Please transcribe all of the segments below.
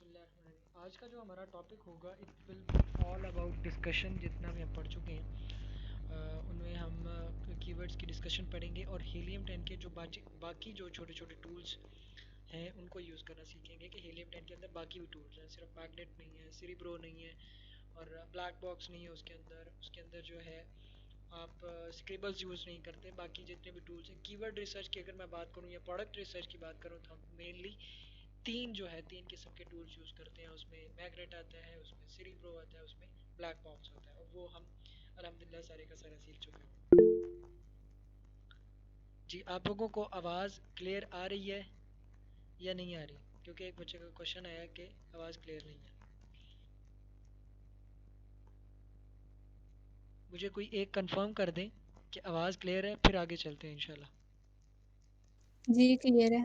बिस्मिल्लाहिर्रहमानिर्रहीम। आज का जो हमारा टॉपिक होगा it will be all about discussion. जितना भी हम पढ़ चुके हैं उनमें हम कीवर्ड्स की डिस्कशन पढ़ेंगे और हीलियम 10 के जो बाकी जो छोटे छोटे टूल्स हैं उनको यूज़ करना सीखेंगे कि हीलियम 10 के अंदर बाकी भी टूल्स हैं, सिर्फ मैग्नेट नहीं है, सीरीब्रो नहीं है और ब्लैक बॉक्स नहीं है। उसके अंदर जो है आप स्क्रिबल्स यूज़ नहीं करते। बाकी जितने भी टूल्स हैं, कीवर्ड रिसर्च की अगर मैं बात करूँ या प्रोडक्ट रिसर्च की बात करूँ तो हम मेनली तीन किस्म के टूल्स यूज़ करते हैं। उसमें मैग्नेट आता है, उसमें सीरीब्रो आता है, उसमें ब्लैक बॉक्स होता है और वो हम अल्हम्दुलिल्लाह सारे का सारा सीख चुके हैं। जी, आप लोगों को आवाज़ क्लियर आ रही है या नहीं आ रही? क्योंकि एक बच्चे का क्वेश्चन आया कि आवाज़ क्लियर नहीं है। मुझे कोई एक कंफर्म कर दें कि आवाज़ क्लियर है, फिर आगे चलते हैं इंशाल्लाह। जी क्लियर है।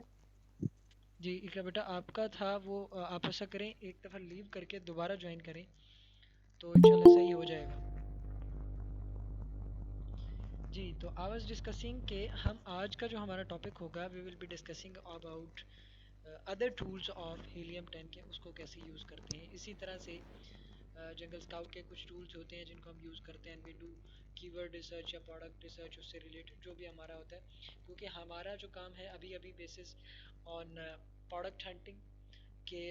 जी इकरा बेटा, आपका था वो आप ऐसा करें, एक दफ़ा लीव करके दोबारा ज्वाइन करें तो इंशाल्लाह सही हो जाएगा। जी, तो आई वाज डिस्कसिंग के हम आज का जो हमारा टॉपिक होगा we will be discussing about other tools of Helium 10 के उसको कैसे यूज़ करते हैं। इसी तरह से जंगल स्काउट के कुछ टूल्स होते हैं जिनको हम यूज़ करते हैं। वी डू कीवर्ड रिसर्च या प्रोडक्ट रिसर्च, उससे रिलेटेड जो भी हमारा होता है, क्योंकि हमारा जो काम है अभी अभी बेसिस ऑन प्रोडक्ट हंटिंग के।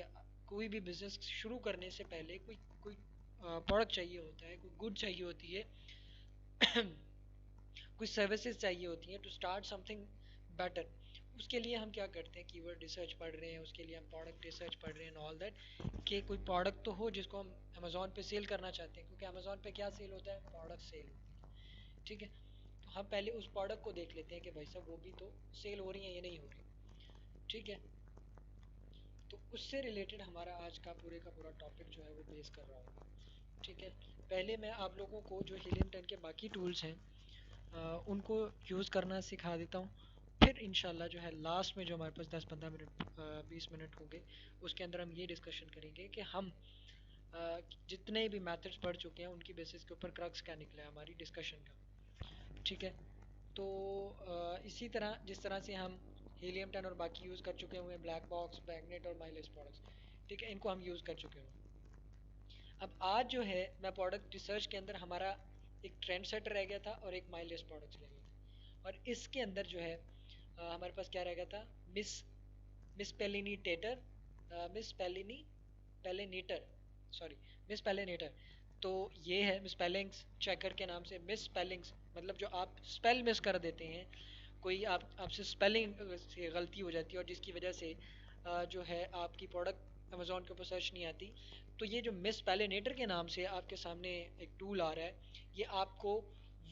कोई भी बिजनेस शुरू करने से पहले कोई कोई प्रोडक्ट चाहिए होता है, कोई गुड चाहिए होती है कुछ सर्विसेज चाहिए होती हैं टू स्टार्ट समथिंग बेटर। उसके लिए हम क्या करते हैं, कीवर्ड रिसर्च पढ़ रहे हैं, उसके लिए हम प्रोडक्ट रिसर्च पढ़ रहे हैं ऑल दैट, कि कोई प्रोडक्ट तो हो जिसको हम अमेज़ोन पे सेल करना चाहते हैं, क्योंकि अमेज़ोन पे क्या सेल होता है, प्रोडक्ट सेल होती है। ठीक है, तो हम पहले उस प्रोडक्ट को देख लेते हैं कि भाई साहब वो भी तो सेल हो रही है या नहीं हो रही। ठीक है, तो उससे रिलेटेड हमारा आज का पूरा टॉपिक जो है वो बेस कर रहा होगा। ठीक है, पहले मैं आप लोगों को जो हीलियम 10 के बाकी टूल्स हैं उनको यूज़ करना सिखा देता हूँ। फिर इंशाल्लाह जो है लास्ट में जो हमारे पास 10-15 मिनट 20 मिनट होंगे उसके अंदर हम ये डिस्कशन करेंगे कि हम जितने भी मेथड्स पढ़ चुके हैं उनकी बेसिस के ऊपर क्रक्स क्या निकला है हमारी डिस्कशन का। ठीक है, तो इसी तरह जिस तरह से हम हीलियम 10 और बाकी यूज़ कर चुके हुए हैं, ब्लैक बॉक्स, मैग्नेट और माइलेज प्रोडक्ट्स, ठीक है, इनको हम यूज़ कर चुके हुए हैं। अब आज जो है मैं प्रोडक्ट रिसर्च के अंदर हमारा एक ट्रेंड सेटर रह गया था और एक माइलेज प्रोडक्ट्स रह गया था, और इसके अंदर जो है हमारे पास क्या रह गया था, मिस मिस पेलिनीटेटर मिस पेलिनी पेलिनीटर सॉरी मिस पेलिनेटर। तो ये है मिस पेलिंग्स चेकर के नाम से। मिस पेलिंग्स मतलब जो आप स्पेल मिस कर देते हैं, कोई आपसे स्पेलिंग से गलती हो जाती है और जिसकी वजह से जो है आपकी प्रोडक्ट अमेज़ोन के ऊपर सर्च नहीं आती। तो ये जो मिस पैलिनेटर के नाम से आपके सामने एक टूल आ रहा है, ये आपको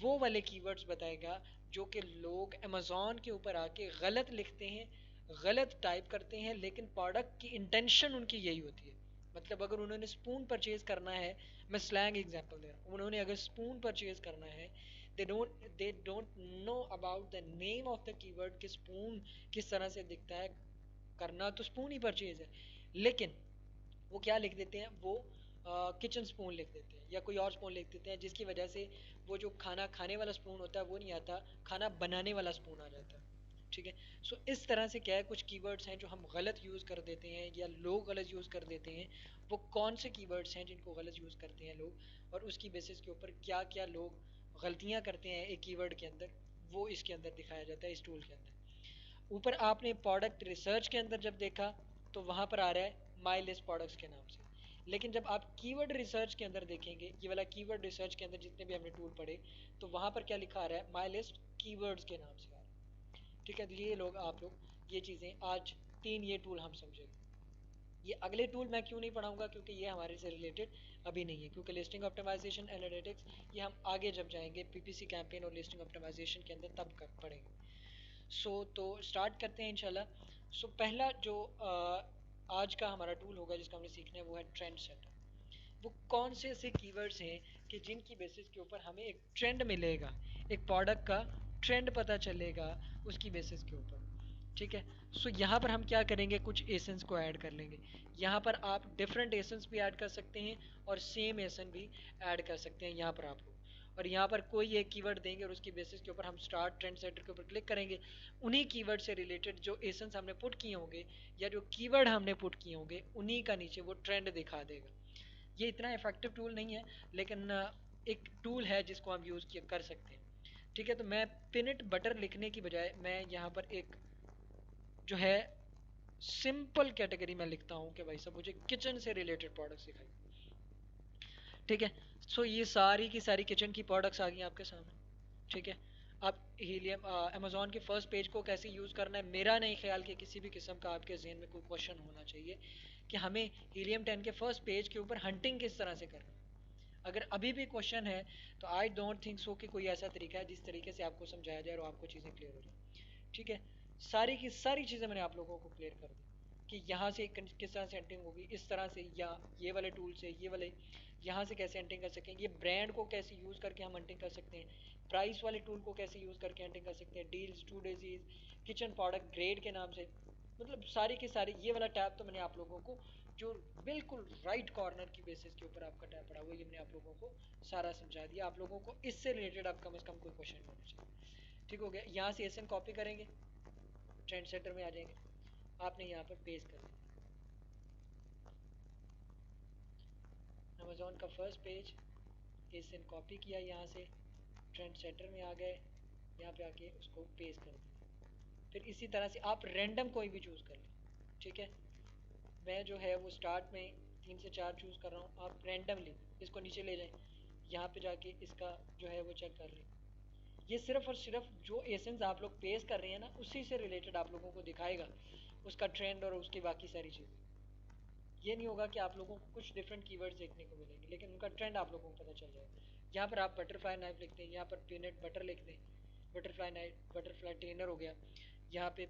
वो वाले कीवर्ड्स बताएगा जो कि लोग अमेज़ोन के ऊपर आके गलत लिखते हैं, गलत टाइप करते हैं, लेकिन प्रोडक्ट की इंटेंशन उनकी यही होती है। मतलब अगर उन्होंने स्पून परचेज करना है, मैं स्लैंग एग्जांपल दे रहा हूँ, उन्होंने अगर स्पून परचेज करना है, they don't know about the name of the keyword कि स्पून किस तरह से दिखता है। करना तो स्पून ही परचेज है, लेकिन वो क्या लिख देते हैं, वो किचन स्पून लिख देते हैं या कोई और स्पून लिख देते हैं, जिसकी वजह से वो जो खाना खाने वाला स्पून होता है वो नहीं आता, खाना बनाने वाला स्पून आ जाता है। ठीक है, सो इस तरह से क्या है, कुछ कीवर्ड्स हैं जो हम गलत यूज़ कर देते हैं या लोग गलत यूज़ कर देते हैं। वो कौन से कीवर्ड्स हैं जिनको गलत यूज़ करते हैं लोग, और उसकी बेसिस के ऊपर क्या क्या लोग गलतियाँ करते हैं एक कीवर्ड के अंदर, वो इसके अंदर दिखाया जाता है इस टूल के अंदर। ऊपर आपने प्रोडक्ट रिसर्च के अंदर जब देखा तो वहाँ पर आ रहा है माई लिस्ट प्रोडक्ट्स के नाम से, लेकिन जब आप कीवर्ड रिसर्च के अंदर देखेंगे, ये वाला कीवर्ड रिसर्च के अंदर जितने भी हमने टूल पढ़े, तो वहाँ पर क्या लिखा आ रहा है, माई लिस्ट कीवर्ड्स के नाम से आ रहा है। ठीक है, तो ये लोग आप लोग ये चीज़ें आज तीन ये टूल हम समझेंगे। ये अगले टूल मैं क्यों नहीं पढ़ाऊंगा, क्योंकि ये हमारे से रिलेटेड अभी नहीं है, क्योंकि लिस्टिंग ऑप्टिमाइजेशन एनालिटिक्स ये हम आगे जब जाएंगे पीपीसी कैंपेन और लिस्टिंग ऑप्टिमाइजेशन के अंदर तब पढ़ेंगे। तो स्टार्ट करते हैं इंशाल्लाह। पहला जो आज का हमारा टूल होगा जिसका हमने सीखना है वो है ट्रेंड सेटर। वो कौन से ऐसे कीवर्ड्स हैं कि जिनकी बेसिस के ऊपर हमें एक ट्रेंड मिलेगा, एक प्रोडक्ट का ट्रेंड पता चलेगा उसकी बेसिस के ऊपर। ठीक है, यहाँ पर हम क्या करेंगे, कुछ एसेंस को ऐड कर लेंगे। यहाँ पर आप डिफरेंट एसेंस भी ऐड कर सकते हैं और सेम एसन भी ऐड कर सकते हैं यहाँ पर आप लोग। और यहाँ पर कोई एक कीवर्ड देंगे और उसकी बेसिस के ऊपर हम स्टार्ट ट्रेंड सेटर के ऊपर क्लिक करेंगे। उन्हीं कीवर्ड से रिलेटेड जो एसेंस हमने पुट किए होंगे या जो कीवर्ड हमने पुट किए होंगे उन्हीं का नीचे वो ट्रेंड दिखा देगा। ये इतना इफेक्टिव टूल नहीं है, लेकिन एक टूल है जिसको हम यूज़ कर सकते हैं। ठीक है, तो मैं पिनट बटर लिखने की बजाय मैं यहाँ पर एक जो है सिंपल कैटेगरी में लिखता हूँ कि भाई साहब मुझे किचन से रिलेटेड प्रोडक्ट्स दिखाइए। ठीक है, सो ये सारी की सारी किचन की प्रोडक्ट्स आ गई आपके सामने। ठीक है, आप हीलियम अमेजोन के फर्स्ट पेज को कैसे यूज़ करना है, मेरा नहीं ख्याल कि किसी भी किस्म का आपके जहन में कोई क्वेश्चन होना चाहिए कि हमें हीलियम 10 के फर्स्ट पेज के ऊपर हंटिंग किस तरह से करना है। अगर अभी भी क्वेश्चन है तो आई डोंट थिंक सो कि कोई ऐसा तरीका है जिस तरीके से आपको समझाया जाए और आपको चीज़ें क्लियर हो जाए। ठीक है, सारी की सारी चीज़ें मैंने आप लोगों को क्लियर कर दी कि यहाँ से किस तरह से एंटिंग होगी, इस तरह से, या ये वाले टूल से, ये वाले यहाँ से कैसे एंटिंग कर सकेंगे, ये ब्रांड को कैसे यूज़ करके हम एंटिंग कर सकते हैं, प्राइस वाले टूल को कैसे यूज़ करके एंटिंग कर सकते हैं, डील्स, टू डेजीज, किचन प्रोडक्ट ग्रेड के नाम से, मतलब सारी की सारी। ये वाला टैब तो मैंने आप लोगों को जो बिल्कुल राइट कॉर्नर की बेसिस के ऊपर आपका टैब पड़ा हुआ है, ये मैंने आप लोगों को सारा समझा दिया। आप लोगों को इससे रिलेटेड अब कम से कम कोई क्वेश्चन होना चाहिए। ठीक हो गया, यहाँ से एसएन कॉपी करेंगे, ट्रेंड सेटर में आ जाएंगे, आपने यहाँ पर पेस्ट कर दिया अमेजोन का फर्स्ट पेज, एसएन कॉपी किया, यहाँ से ट्रेंड सेटर में आ गए, यहाँ पे आके उसको पेस्ट कर दिया। फिर इसी तरह से आप रैंडम कोई भी चूज़ कर लें। ठीक है, मैं जो है वो स्टार्ट में 3 से 4 चूज़ कर रहा हूँ, आप रैंडमली इसको नीचे ले जाएं, यहाँ पे जाके इसका जो है वो चेक कर लें। ये सिर्फ और सिर्फ जो एसेंस आप लोग पेस्ट कर रहे हैं ना उसी से रिलेटेड आप लोगों को दिखाएगा, उसका ट्रेंड और उसकी बाकी सारी चीज़ें। ये नहीं होगा कि आप लोगों को कुछ डिफरेंट कीवर्ड्स देखने को मिलेंगे, लेकिन उनका ट्रेंड आप लोगों को पता चल जाएगा। यहाँ पर आप बटरफ्लाई नाइफ लिखते हैं, यहाँ पर पीनट बटर लिखते हैं, बटरफ्लाई नाइफ, बटरफ्लाई ट्रेनर हो गया, यहाँ पे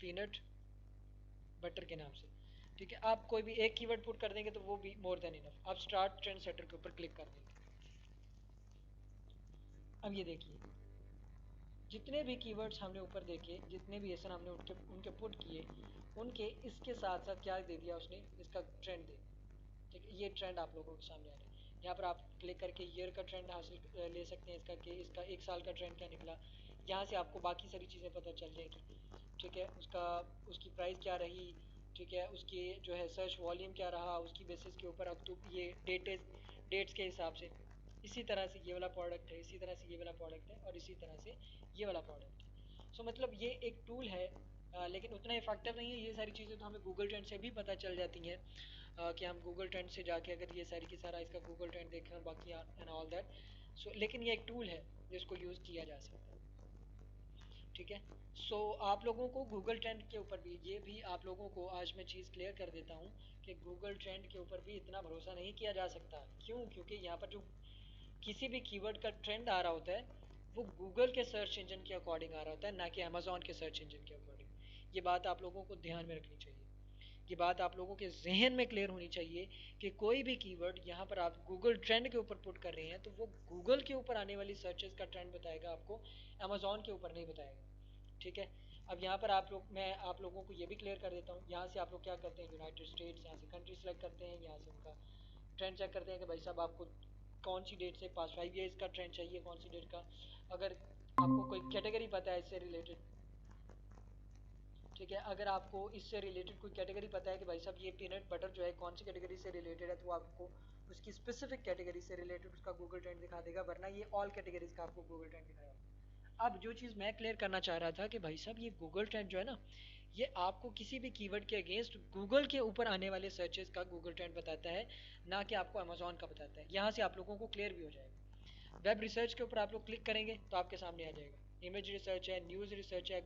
पीनट बटर के नाम से। ठीक है, आप कोई भी एक कीवर्ड पुट कर देंगे तो वो भी मोर देन इनफ। आप स्टार्ट ट्रेंड सेटर के ऊपर क्लिक कर देंगे। अब ये देखिए, जितने भी कीवर्ड्स हमने ऊपर देखे, जितने भी एसन हमने उनके उनके पुट किए, उनके इसके साथ साथ क्या दे दिया उसने, इसका ट्रेंड दे दिया। ठीक है, ये ट्रेंड आप लोगों के सामने आ रहा है। यहाँ पर आप क्लिक करके ईयर का ट्रेंड हासिल ले सकते हैं, इसका कि इसका 1 साल का ट्रेंड क्या निकला। यहाँ से आपको बाकी सारी चीज़ें पता चल जाएगी। ठीक है, उसकी प्राइस क्या रही, ठीक है, उसकी जो है सर्च वॉल्यूम क्या रहा, उसकी बेसिस के ऊपर अब तो ये डेट्स के हिसाब से इसी तरह से ये वाला प्रोडक्ट है, इसी तरह से ये वाला प्रोडक्ट है, और इसी तरह से ये वाला प्रोडक्ट है। सो मतलब ये एक टूल है, लेकिन उतना इफेक्टिव नहीं है। ये सारी चीज़ें तो हमें गूगल ट्रेंड से भी पता चल जाती हैं, कि हम गूगल ट्रेंड से जाके अगर ये सारी की सारा इसका गूगल ट्रेंड देखें और बाकी एंड ऑल दैट। सो लेकिन ये एक टूल है जिसको यूज़ किया जा सकता है। ठीक है, सो आप लोगों को गूगल ट्रेंड के ऊपर भी, ये भी आप लोगों को आज मैं चीज़ क्लियर कर देता हूँ कि गूगल ट्रेंड के ऊपर भी इतना भरोसा नहीं किया जा सकता। क्यों? क्योंकि यहाँ पर जो किसी भी कीवर्ड का ट्रेंड आ रहा होता है वो गूगल के सर्च इंजन के अकॉर्डिंग आ रहा होता है, ना कि अमेजोन के सर्च इंजन के अकॉर्डिंग। ये बात आप लोगों को ध्यान में रखनी चाहिए, ये बात आप लोगों के जहन में क्लियर होनी चाहिए कि कोई भी कीवर्ड यहाँ पर आप गूगल ट्रेंड के ऊपर पुट कर रहे हैं तो वो गूगल के ऊपर आने वाली सर्चेस का ट्रेंड बताएगा आपको, अमेजोन के ऊपर नहीं बताएगा। ठीक है, अब यहाँ पर मैं आप लोगों को ये भी क्लियर कर देता हूँ। यहाँ से आप लोग क्या करते हैं, यूनाइटेड स्टेट्स, यहाँ से कंट्री सेलेक्ट करते हैं, यहाँ से उनका ट्रेंड चेक करते हैं कि भाई साहब आपको कौन सी डेट से पास 5 ईयर्स का ट्रेंड चाहिए, कौन सी डेट का। अगर आपको कोई कैटेगरी पता है इससे रिलेटेड, ठीक है, अगर आपको इससे रिलेटेड कोई कैटेगरी पता है कि भाई साहब ये पीनट बटर जो है कौन सी कैटेगरी से रिलेटेड है, तो आपको उसकी स्पेसिफिक कैटेगरी से रिलेटेड उसका गूगल ट्रेंड दिखा देगा, वरना ये ऑल कैटेगरीज का आपको गूगल ट्रेंड दिखाएगा। अब जो चीज़ मैं क्लियर करना चाह रहा था कि भाई साहब ये गूगल ट्रेंड जो है ना, ये आपको किसी भी कीवर्ड के अगेंस्ट गूगल के ऊपर आने वाले सर्चेस का गूगल ट्रेंड बताता है, ना कि आपको अमेजोन का बताता है। यहाँ से आप लोगों को क्लियर भी हो जाएगा। वेब रिसर्च के ऊपर आप लोग क्लिक करेंगे तो आपके सामने आ जाएगा, इमेज रिसर्च है, न्यूज़ रिसर्च है,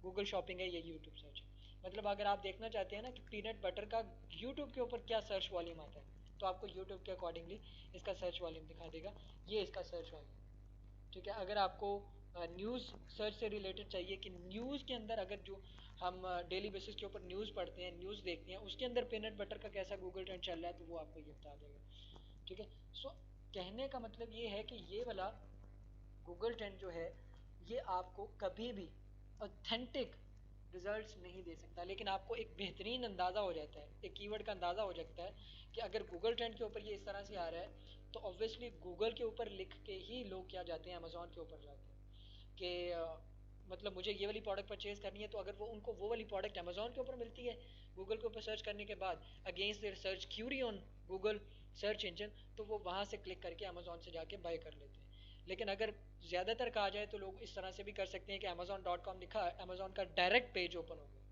गूगल शॉपिंग है, ये यूट्यूब सर्च है। मतलब अगर आप देखना चाहते हैं ना कि पीनट बटर का यूट्यूब के ऊपर क्या सर्च वॉल्यूम आता है, तो आपको यूट्यूब के अकॉर्डिंगली इसका सर्च वॉल्यूम दिखा देगा, ये इसका सर्च वॉल्यूम। ठीक है, अगर आपको न्यूज़ सर्च से रिलेटेड चाहिए कि न्यूज़ के अंदर अगर जो हम डेली बेसिस के ऊपर न्यूज़ पढ़ते हैं, न्यूज़ देखते हैं, उसके अंदर पीनट बटर का कैसा गूगल ट्रेंड चल रहा है, तो वो आपको ये बता देगा। ठीक है, सो कहने का मतलब ये है कि ये वाला गूगल ट्रेंड जो है ये आपको कभी भी ऑथेंटिक रिजल्ट्स नहीं दे सकता, लेकिन आपको एक बेहतरीन अंदाज़ा हो जाता है, एक कीवर्ड का अंदाज़ा हो जाता है कि अगर गूगल ट्रेंड के ऊपर ये इस तरह से आ रहा है तो ऑब्वियसली गूगल के ऊपर लिख के ही लोग क्या जाते हैं, अमेजोन के ऊपर जाते हैं कि मतलब मुझे ये वाली प्रोडक्ट परचेज करनी है, तो अगर वो उनको वो वाली प्रोडक्ट अमेजोन के ऊपर मिलती है गूगल के ऊपर सर्च करने के बाद against their search query on Google search engine, तो वो वहाँ से क्लिक करके अमेजोन से जाके बाय कर लेते हैं। लेकिन अगर ज़्यादातर कहा जाए तो लोग इस तरह से भी कर सकते हैं कि अमेजोन.com लिखा, अमेजोन का डायरेक्ट पेज ओपन हो गया,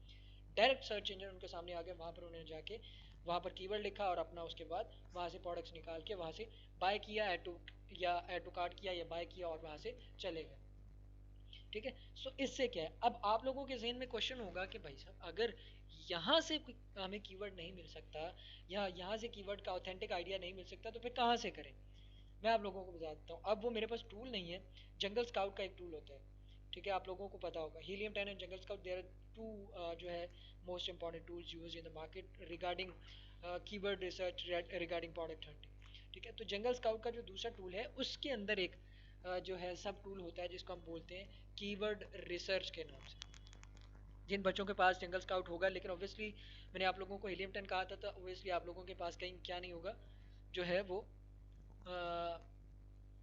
डायरेक्ट सर्च इंजन उनके सामने आ गया, वहाँ पर उन्होंने जाके वहाँ पर कीवर्ड लिखा और अपना उसके बाद वहाँ से प्रोडक्ट्स निकाल के वहाँ से बाय किया, ऐड टू कार्ट किया या बाय किया और वहाँ से चले गए। ठीक है। सो इससे क्या है, अब आप लोगों के जहन में क्वेश्चन होगा कि भाई साहब अगर यहाँ से हमें कीवर्ड नहीं मिल सकता या यहाँ से कीवर्ड का ऑथेंटिक आइडिया नहीं मिल सकता तो फिर कहाँ से करें। मैं आप लोगों को बता देता हूँ। अब वो मेरे पास टूल नहीं है, जंगल स्काउट का एक टूल होता है, ठीक है, आप लोगों को पता होगा Helium 10 and Jungle Scout, there are two जो है most important tools use in the market regarding keyword research, regarding product hunting. ठीक है, तो जंगल स्काउट का जो दूसरा टूल है उसके अंदर एक जो है सब टूल होता है जिसको हम बोलते हैं कीवर्ड रिसर्च के नाम से। जिन बच्चों के पास जंगल स्काउट होगा, लेकिन ऑब्वियसली मैंने आप लोगों को हीलियम 10 कहा था, तो ऑब्वियसली आप लोगों के पास कहीं क्या नहीं होगा, जो है वो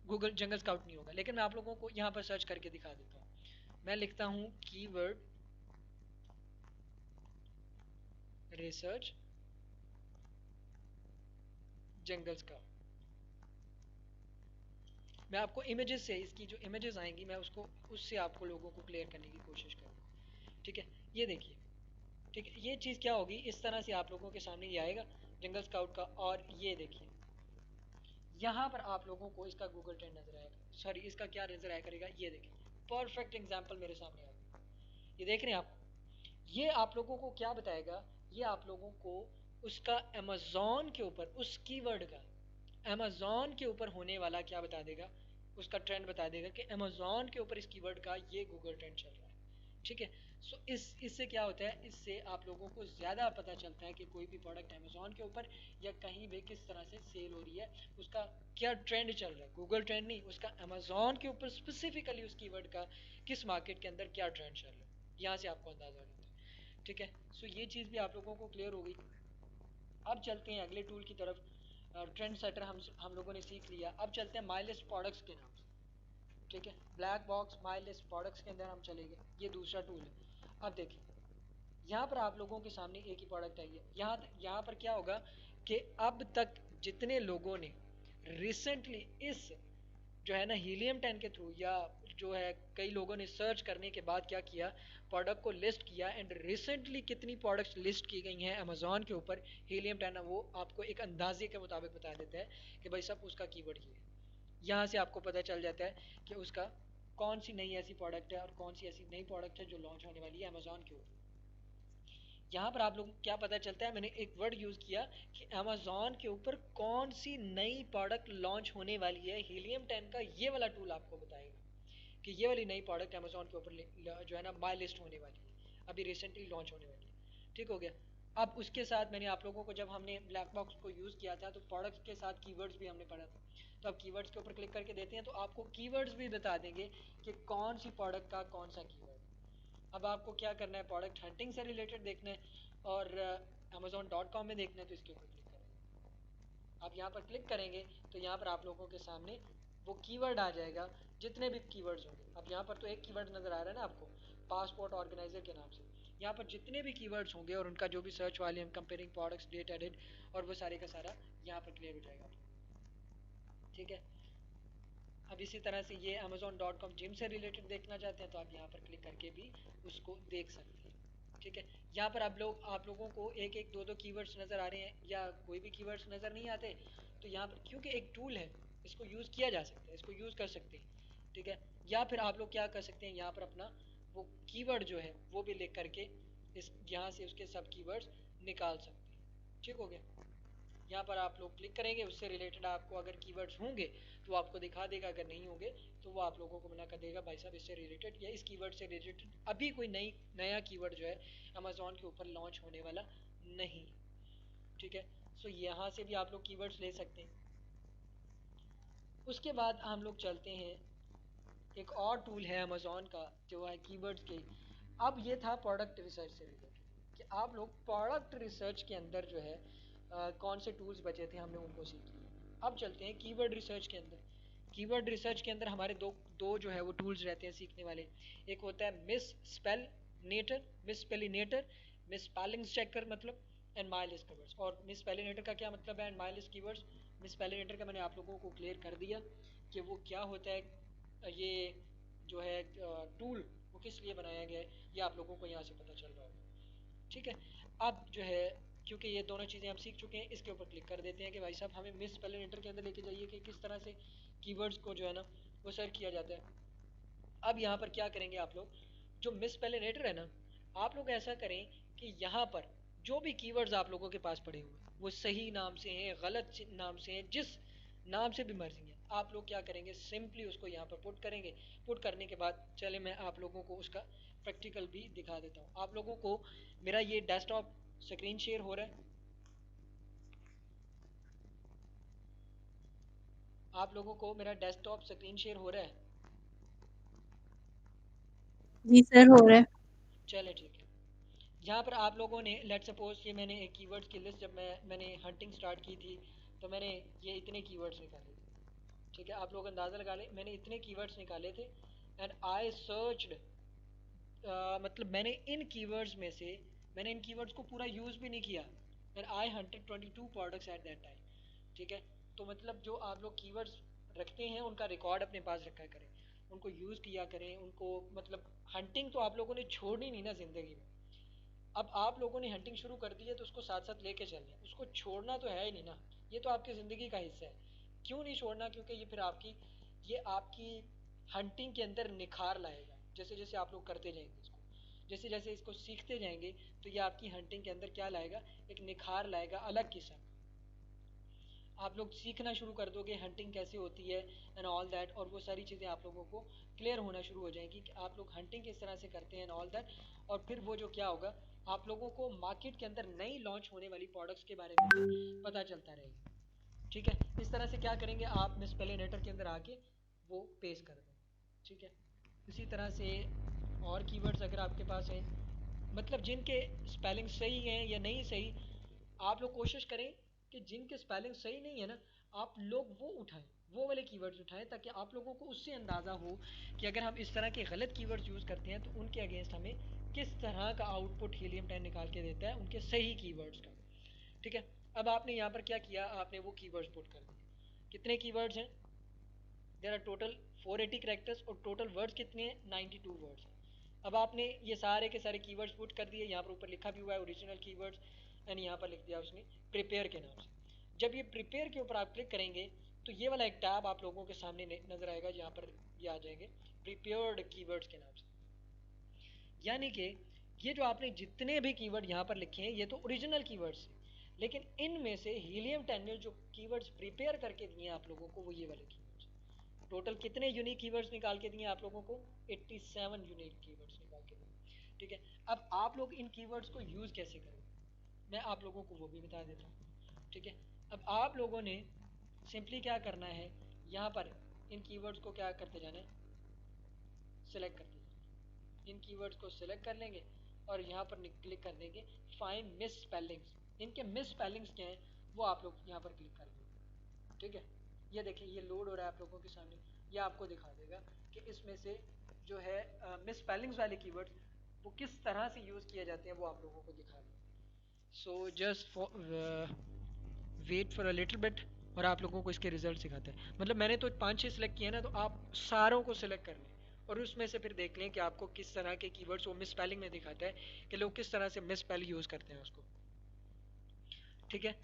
गूगल जंगल स्काउट नहीं होगा। लेकिन मैं आप लोगों को यहाँ पर सर्च करके दिखा देता हूँ। मैं लिखता हूँ कीवर्ड रिसर्च जंगल स्काउट। मैं आपको इमेजेस से, इसकी जो इमेजेस आएंगी मैं उसको उससे आपको लोगों को क्लियर करने की कोशिश करूँगा। ठीक है, ये देखिए, ठीक है, ये चीज़ क्या होगी, इस तरह से आप लोगों के सामने ये आएगा जंगल स्काउट का। और ये देखिए यहाँ पर आप लोगों को इसका गूगल ट्रेंड नजर आएगा, सॉरी इसका क्या नजर आया करेगा, ये देखिए परफेक्ट एग्जाम्पल मेरे सामने आ गया, ये देख रहे हैं आप। ये आप लोगों को क्या बताएगा, ये आप लोगों को उसका अमेजोन के ऊपर उस कीवर्ड का अमेजोन के ऊपर होने वाला क्या बता देगा, उसका ट्रेंड बता देगा कि अमेजोन के ऊपर इस कीवर्ड का ये गूगल ट्रेंड चल रहा है। ठीक है। सो इससे क्या होता है, इससे आप लोगों को ज़्यादा पता चलता है कि कोई भी प्रोडक्ट अमेजोन के ऊपर या कहीं भी किस तरह से सेल हो रही है, उसका क्या ट्रेंड चल रहा है, गूगल ट्रेंड नहीं, उसका अमेजोन के ऊपर स्पेसिफिकली उस कीवर्ड का किस मार्केट के अंदर क्या ट्रेंड चल रहा है, यहाँ से आपको अंदाज़ा होता है। ठीक है, सो ये चीज़ भी आप लोगों को क्लियर हो गई। अब चलते हैं अगले टूल की तरफ। ट्रेंड सेटर हम लोगों ने सीख लिया, अब चलते हैं माई लिस्ट प्रोडक्ट्स के नाम से। ठीक है, black box my list products के अंदर हम चलेंगे, ये दूसरा टूल है। अब देखिए यहाँ पर आप लोगों के सामने एक ही प्रोडक्ट आई है, यहाँ पर क्या होगा कि अब तक जितने लोगों ने रिसेंटली इस जो है ना हीलियम 10 के थ्रू या जो है कई लोगों ने सर्च करने के बाद क्या किया, प्रोडक्ट को लिस्ट किया, एंड रिसेंटली कितनी प्रोडक्ट्स लिस्ट की गई हैं अमेजोन के ऊपर हीलियम 10, वो आपको एक अंदाजे के मुताबिक बता देता है कि भाई साहब उसका कीवर्ड ये है। यहाँ से आपको पता चल जाता है कि उसका कौन सी नई ऐसी प्रोडक्ट है और कौन सी ऐसी नई प्रोडक्ट है जो लॉन्च होने वाली है अमेजोन के ऊपर। यहाँ पर आप लोग क्या पता चलता है, मैंने एक वर्ड यूज़ किया कि अमेजोन के ऊपर कौन सी नई प्रोडक्ट लॉन्च होने वाली है, हीलियम 10 का ये वाला टूल आपको बताएगा कि ये वाली नई प्रोडक्ट अमेजोन के ऊपर जो है ना माई लिस्ट होने वाली है, अभी रिसेंटली लॉन्च होने वाली है। ठीक हो गया। अब उसके साथ मैंने आप लोगों को, जब हमने ब्लैक बॉक्स को यूज़ किया था तो प्रोडक्ट्स के साथ कीवर्ड्स भी हमने पढ़ा था, तो अब कीवर्ड्स के ऊपर क्लिक करके देते हैं तो आपको कीवर्ड्स भी बता देंगे कि कौन सी प्रोडक्ट का कौन सा कीवर्ड। अब आपको क्या करना है, प्रोडक्ट हंटिंग से रिलेटेड देखना है और amazon.com में देखना है, तो इसके ऊपर क्लिक करेंगे। आप यहाँ पर क्लिक करेंगे तो यहाँ पर आप लोगों के सामने वो कीवर्ड आ जाएगा, जितने भी कीवर्ड्स होंगे। अब यहाँ पर तो एक कीवर्ड नज़र आ रहा है ना आपको, पासपोर्ट ऑर्गेनाइजर के नाम से। यहाँ पर जितने भी कीवर्ड्स होंगे और उनका जो भी search volume, comparing products, date added और वो सारे का सारा यहाँ पर क्लियर हो जाएगा। ठीक है। अब इसी तरह से ये amazon.com जिम से रिलेटेड देखना चाहते हैं तो आप यहाँ पर क्लिक करके भी उसको देख सकते हैं। ठीक है, यहाँ पर आप लोगों को एक एक दो दो कीवर्ड्स नज़र आ रहे हैं या कोई भी कीवर्ड्स नज़र नहीं आते, तो यहाँ पर क्योंकि एक टूल है इसको यूज़ किया जा सकता है, इसको यूज़ कर सकते हैं। ठीक है, या फिर आप लोग क्या कर सकते हैं, यहाँ पर अपना वो कीवर्ड जो है वो भी लिख करके इस यहाँ से उसके सब कीवर्ड्स निकाल सकते हैं। ठीक हो गया। यहाँ पर आप लोग क्लिक करेंगे, उससे रिलेटेड आपको अगर कीवर्ड्स होंगे तो आपको दिखा देगा, अगर नहीं होंगे तो वो आप लोगों को मना कर देगा, भाई साहब इससे रिलेटेड या इस कीवर्ड से रिलेटेड अभी कोई नया कीवर्ड जो है अमेजोन के ऊपर लॉन्च होने वाला नहीं। ठीक है, सो यहाँ से भी आप लोग कीवर्ड्स ले सकते हैं। उसके बाद हम लोग चलते हैं, एक और टूल है अमेजोन का जो है कीवर्ड्स के। अब ये था प्रोडक्ट रिसर्च से रिलेटेड कि आप लोग प्रोडक्ट रिसर्च के अंदर जो है कौन से टूल्स बचे थे हमने उनको सीख लिया। अब चलते हैं कीवर्ड रिसर्च के अंदर। कीवर्ड रिसर्च के अंदर हमारे दो दो जो है वो टूल्स रहते हैं सीखने वाले। एक होता है मिस स्पेलिनेटर, मिस स्पेलिंग चेकर मतलब, एंड माइलिस्ट कीवर्ड्स। और मिस स्पेलिनेटर का क्या मतलब है, एंड माइलिस्ट कीवर्ड्स। मिस स्पेलिनेटर का मैंने आप लोगों को क्लियर कर दिया कि वो क्या होता है। ये जो है टूल वो किस लिए बनाया गया है, ये आप लोगों को यहाँ से पता चल रहा होगा। ठीक है, अब जो है क्योंकि ये दोनों चीज़ें हम सीख चुके हैं, इसके ऊपर क्लिक कर देते हैं कि भाई साहब हमें मिस स्पेलिनेटर के अंदर लेके जाइए कि किस तरह से कीवर्ड्स को जो है ना वो सर्च किया जाता है। अब यहाँ पर क्या करेंगे आप लोग, जो मिस स्पेलिनेटर है ना, आप लोग ऐसा करें कि यहाँ पर जो भी कीवर्ड्स आप लोगों के पास पड़े हुए हैं वो सही नाम से हैं, गलत नाम से हैं, जिस नाम से भी मर्जी है, आप लोग क्या करेंगे, सिंपली उसको यहाँ पर पुट करेंगे। पुट करने के बाद चले मैं आप लोगों को उसका प्रैक्टिकल भी दिखा देता हूँ। आप लोगों को मेरा ये डेस्कटॉप स्क्रीन शेयर हो रहा है, आप लोगों को मेरा डेस्कटॉप स्क्रीन शेयर हो रहा है? जी सर, हो रहा है। चले ठीक है। यहाँ पर आप लोगों ने लेट सपोज ये मैंने एक कीवर्ड्स की लिस्ट, जब मैंने हंटिंग स्टार्ट की थी तो मैंने ये इतने कीवर्ड्स निकाले थे। ठीक है, आप लोग अंदाज़ा लगा ले, मैंने इतने कीवर्ड्स निकाले थे। एंड आई सर्च्ड, मतलब मैंने इन कीवर्ड्स को पूरा यूज़ भी नहीं किया। And I hunted 22 products at that time. ठीक है, तो मतलब जो आप लोग कीवर्ड्स रखते हैं उनका रिकॉर्ड अपने पास रखा करें, उनको यूज़ किया करें, उनको मतलब हंटिंग तो आप लोगों ने छोड़नी नहीं ना ज़िंदगी में। अब आप लोगों ने हंटिंग शुरू कर दी है तो उसको साथ साथ लेके चलना है, उसको छोड़ना तो है ही नहीं ना, ये तो आपकी ज़िंदगी का हिस्सा है। क्यों नहीं छोड़ना, क्योंकि ये आपकी हंटिंग के अंदर निखार लाएगा। जैसे जैसे आप लोग करते जाएंगे इसको, जैसे जैसे इसको सीखते जाएंगे, तो ये आपकी हंटिंग के अंदर क्या लाएगा, एक निखार लाएगा अलग किस्म। आप लोग सीखना शुरू कर दोगे हंटिंग कैसे होती है एंड ऑल दैट, और वो सारी चीज़ें आप लोगों को क्लियर होना शुरू हो जाएंगी कि आप लोग हंटिंग किस तरह से करते हैं एंड ऑल दैट। और फिर वो जो क्या होगा, आप लोगों को मार्केट के अंदर नई लॉन्च होने वाली प्रोडक्ट्स के बारे में भी पता चलता रहेगा। ठीक है, इस तरह से क्या करेंगे आप मिस पेलिनेटर के अंदर आके वो पेश कर दें। ठीक है, इसी तरह से और कीवर्ड्स अगर आपके पास हैं, मतलब जिनके स्पेलिंग सही हैं या नहीं सही, आप लोग कोशिश करें कि जिनके स्पेलिंग सही नहीं है ना, आप लोग वो उठाएं, वो वाले कीवर्ड्स उठाएं, ताकि आप लोगों को उससे अंदाज़ा हो कि अगर हम इस तरह के गलत कीवर्ड्स यूज़ करते हैं तो उनके अगेंस्ट हमें किस तरह का आउटपुट हीलियम 10 निकाल के देता है उनके सही कीवर्ड्स का। ठीक है, अब आपने यहाँ पर क्या किया, आपने वो कीवर्ड्स पुट कर दिए। कितने कीवर्ड्स हैं, देर आर टोटल 480 करेक्टर्स, और टोटल वर्ड्स कितने हैं, 92 वर्ड्स हैं। अब आपने ये सारे के सारे कीवर्ड्स पुट कर दिए, यहाँ पर ऊपर लिखा भी हुआ है ओरिजिनल कीवर्ड्स, एंड यहाँ पर लिख दिया उसने प्रिपेयर के नाम से। जब ये प्रिपेयर के ऊपर आप क्लिक करेंगे तो ये वाला एक टैब आप लोगों के सामने नजर आएगा, जहाँ पर ये आ जाएंगे प्रिपेयर्ड कीवर्ड्स के नाम से। यानी कि ये जो आपने जितने भी कीवर्ड यहाँ पर लिखे हैं ये तो ओरिजिनल कीवर्ड्स हैं, लेकिन इनमें से हीलियम 10 ने जो कीवर्ड्स प्रिपेयर करके दिए हैं आप लोगों को वो ये वाले कीवर्ड्स। टोटल कितने यूनिक कीवर्ड्स निकाल के दिए आप लोगों को, 87 यूनिक कीवर्ड्स निकाल के दिए। ठीक है, अब आप लोग इन कीवर्ड्स को यूज़ कैसे करेंगे, मैं आप लोगों को वो भी बता देता हूँ। ठीक है, अब आप लोगों ने सिंपली क्या करना है, यहाँ पर इन कीवर्ड्स को क्या करते जाना है, सिलेक्ट करते जाना है। इन कीवर्ड्स को सिलेक्ट कर लेंगे और यहाँ पर क्लिक कर देंगे फाइंड मिस स्पेलिंग्स। इनके मिस स्पेलिंग्स क्या हैं वो आप लोग यहाँ पर क्लिक कर देंगे। ठीक है, ये देखिए ये लोड हो रहा है आप लोगों के सामने, ये आपको दिखा देगा कि इसमें से जो है मिस स्पेलिंग्स वाले कीवर्ड्स वो किस तरह से यूज़ किए जाते हैं वो आप लोगों को दिखा देगा। So just for wait for a little bit, और आप लोगों को इसके रिजल्ट सिखाते हैं। मतलब मैंने तो 5-6 सिलेक्ट किए ना, तो आप सारों को सिलेक्ट कर लें और उसमें से फिर देख लें कि आपको किस तरह के कीवर्ड्स वो मिस स्पेलिंग में दिखाता है कि लोग किस तरह से मिस स्पेल यूज़ करते हैं उसको। ठीक है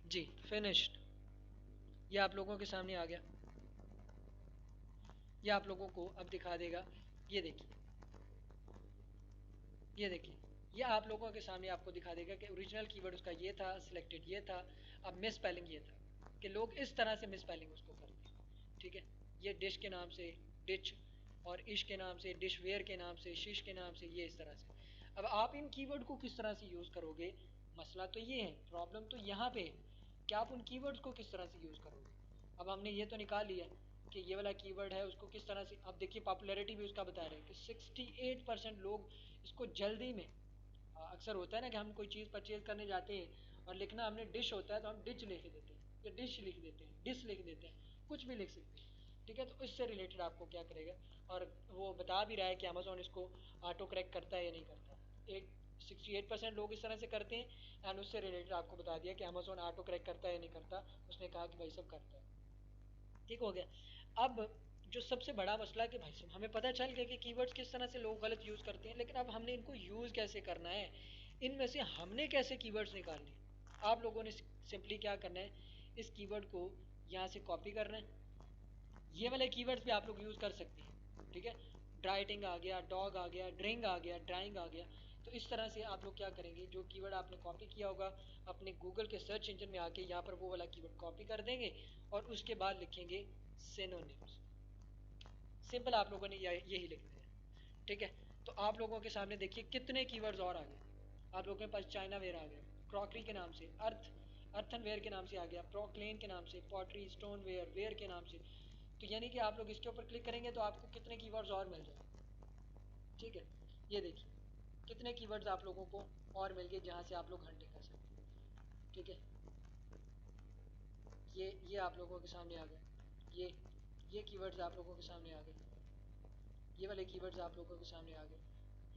जी, फिनिश्ड। ये आप लोगों के सामने आ गया, ये आप लोगों को अब दिखा देगा। ये देखिए, ये देखिए, ये आप लोगों के सामने आपको दिखा देगा कि ओरिजिनल कीवर्ड उसका ये था, सिलेक्टेड ये था, अब मिस स्पेलिंग ये था, कि लोग इस तरह से मिस स्पेलिंग उसको करते हैं। ठीक है, ये डिश के नाम से डिच, और इश के नाम से डिश वेयर के नाम से शिश के नाम से, ये इस तरह से। अब आप इन कीवर्ड को किस तरह से यूज़ करोगे, मसला तो ये है, प्रॉब्लम तो यहाँ पे है कि आप उन कीवर्ड्स को किस तरह से यूज़ करोगे। अब हमने ये तो निकाल लिया कि ये वाला कीवर्ड है, उसको किस तरह से, अब देखिए पॉपुलैरिटी भी उसका बता रहे हैं कि 68% लोग इसको जल्दी में, अक्सर होता है ना कि हम कोई चीज़ परचेज करने जाते हैं और लिखना हमने डिश होता है तो हम डिच लिख देते हैं, सकते, डिश लिख देते हैं, डिश लिख देते हैं, कुछ भी लिख सकते हैं। ठीक है, तो इससे रिलेटेड आपको क्या करेगा, और वो बता भी रहा है कि अमेजोन इसको ऑटो करेक्ट करता है या नहीं करता। एक 68% लोग इस तरह से करते हैं, एंड उससे रिलेटेड आपको बता दिया कि अमेजोन ऑटो करेक्ट करता है या नहीं करता। उसने कहा कि भाई सब करता है। ठीक हो गया। अब जो सबसे बड़ा मसला है कि भाई साहब हमें पता चल गया कि कीवर्ड्स किस तरह से लोग गलत यूज़ करते हैं, लेकिन अब हमने इनको यूज़ कैसे करना है, इनमें से हमने कैसे कीवर्ड्स निकालने हैं। आप लोगों ने सिंपली क्या करना है, इस कीवर्ड को यहाँ से कॉपी करना है। ये वाले कीवर्ड्स भी आप लोग यूज़ कर सकते हैं। ठीक है, ड्राइटिंग आ गया, डॉग आ गया, ड्रिंक आ गया, ड्राइंग आ गया। तो इस तरह से आप लोग क्या करेंगे, जो कीवर्ड आपने कॉपी किया होगा अपने गूगल के सर्च इंजन में आके यहाँ पर वो वाला कीवर्ड कॉपी कर देंगे और उसके बाद लिखेंगे सिनोनिम्स। सिंपल आप लोगों ने यही लिखना है। ठीक है, तो आप लोगों के सामने देखिए कितने कीवर्ड्स और आ गए। आप लोगों के पास चाइना वेयर आ गया, क्रॉकरी के नाम से, अर्थन वेयर के नाम से आ गया, प्रोक्लेन के नाम से, पॉटरी, स्टोन वेयर, वेयर के नाम से। तो यानी कि आप लोग इसके ऊपर क्लिक करेंगे तो आपको कितने कीवर्ड्स और मिल जाएंगे। ठीक है, ये देखिए कितने कीवर्ड्स आप लोगों को और मिल गए जहाँ से आप लोग हंटिंग कर सकते हैं। ठीक है, ये आप लोगों के सामने आ गए, ये कीवर्ड्स आप लोगों के सामने आ गए, ये वाले कीवर्ड्स आप लोगों के सामने आ गए।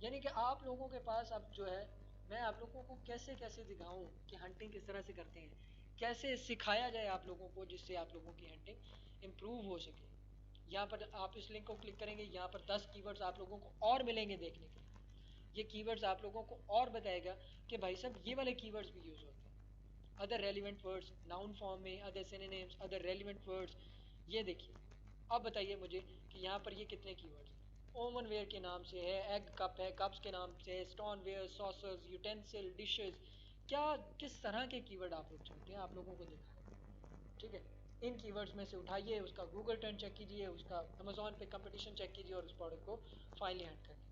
यानी कि आप लोगों के पास अब जो है, मैं आप लोगों को कैसे कैसे दिखाऊं कि हंटिंग किस तरह से करते हैं, कैसे सिखाया जाए आप लोगों को, जिससे आप लोगों की हंटिंग इम्प्रूव हो सके। यहाँ पर आप इस लिंक को क्लिक करेंगे, यहाँ पर 10 कीवर्ड्स आप लोगों को और मिलेंगे देखने के लिए। ये कीवर्ड्स आप लोगों को और बताएगा कि भाई साहब ये वाले कीवर्ड्स भी यूज़ होते हैं, other relevant words noun form में, other synonyms, other relevant words. ये देखिए, अब बताइए मुझे कि यहाँ पर ये कितने कीवर्ड्स हैं। ओवन वेयर के नाम से है, एग कप है, कप्स के नाम से है, stoneware, saucers, utensil, dishes. क्या किस तरह के कीवर्ड आप लोग चाहते हैं आप लोगों को दिखाएं। ठीक है, इन कीवर्ड्स में से उठाइए, उसका गूगल ट्रेंड चेक कीजिए, उसका अमेजोन पे कंपटीशन चेक कीजिए और उस प्रोडक्ट को फाइनली हंट कर लीजिए।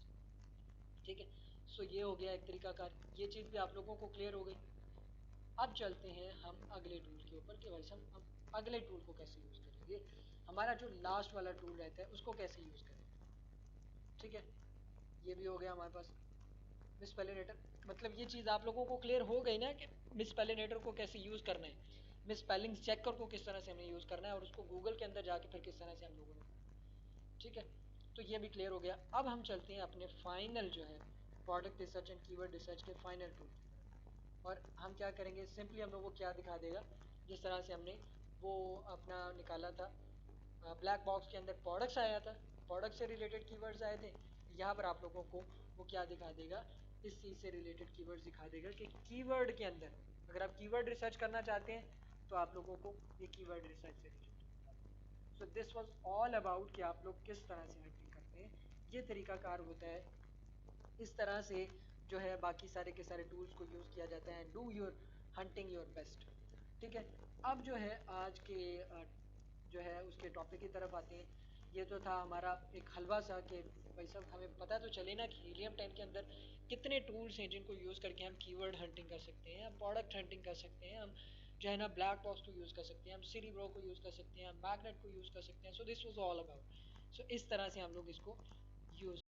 ठीक है, सो ये हो गया एक तरीका कार, ये चीज़ भी आप लोगों को क्लियर हो गई। अब चलते हैं हम अगले टूल के ऊपर कि भाई साहब हम अगले टूल को कैसे यूज़ करेंगे, हमारा जो लास्ट वाला टूल रहता है उसको कैसे यूज़ करेंगे। ठीक है, ये भी हो गया हमारे पास मिसपेलिनेटर। मतलब ये चीज़ आप लोगों को क्लियर हो गई ना कि मिसपेलिनेटर को कैसे यूज़ करना है, मिसपेलिंग चेकर को किस तरह से हमें यूज़ करना है, और उसको गूगल के अंदर जाके फिर किस तरह से हम लोगों ने। ठीक है, तो ये भी क्लियर हो गया। अब हम चलते हैं अपने फाइनल जो है product research and keyword research के फाइनल टूल की तरफ। और हम क्या करेंगे, सिंपली हम लोग को क्या दिखा देगा, जिस तरह से हमने वो अपना निकाला था, ब्लैक बॉक्स के अंदर प्रोडक्ट्स आया था, प्रोडक्ट से रिलेटेड कीवर्ड्स आए थे। यहाँ पर आप लोगों को वो क्या दिखा देगा, इस चीज़ से रिलेटेड कीवर्ड्स दिखा देगा कि कीवर्ड के अंदर अगर आप कीवर्ड रिसर्च करना चाहते हैं तो आप लोगों को ये कीवर्ड रिसर्च से related. So this was all about कि आप लोग किस तरह से हंटिंग करते हैं, ये तरीकाकार होता है। इस तरह से जो है बाकी सारे के सारे टूल्स को यूज़ किया जाता है, do your hunting your best. ठीक है, अब जो है आज के जो है उसके टॉपिक की तरफ आते हैं। ये तो था हमारा एक हलवा सा कि भाई साहब हमें पता तो चले ना कि हीलियम 10 के अंदर कितने टूल्स हैं जिनको यूज़ करके हम कीवर्ड हंटिंग कर सकते हैं, हम प्रोडक्ट हंटिंग कर सकते हैं, हम जो है ना ब्लैक बॉक्स को यूज़ कर सकते हैं, हम सीरीब्रो को यूज़ कर सकते हैं, हम मैग्नेट को यूज़ कर सकते हैं। So this was all about, so इस तरह से हम लोग इसको यूज़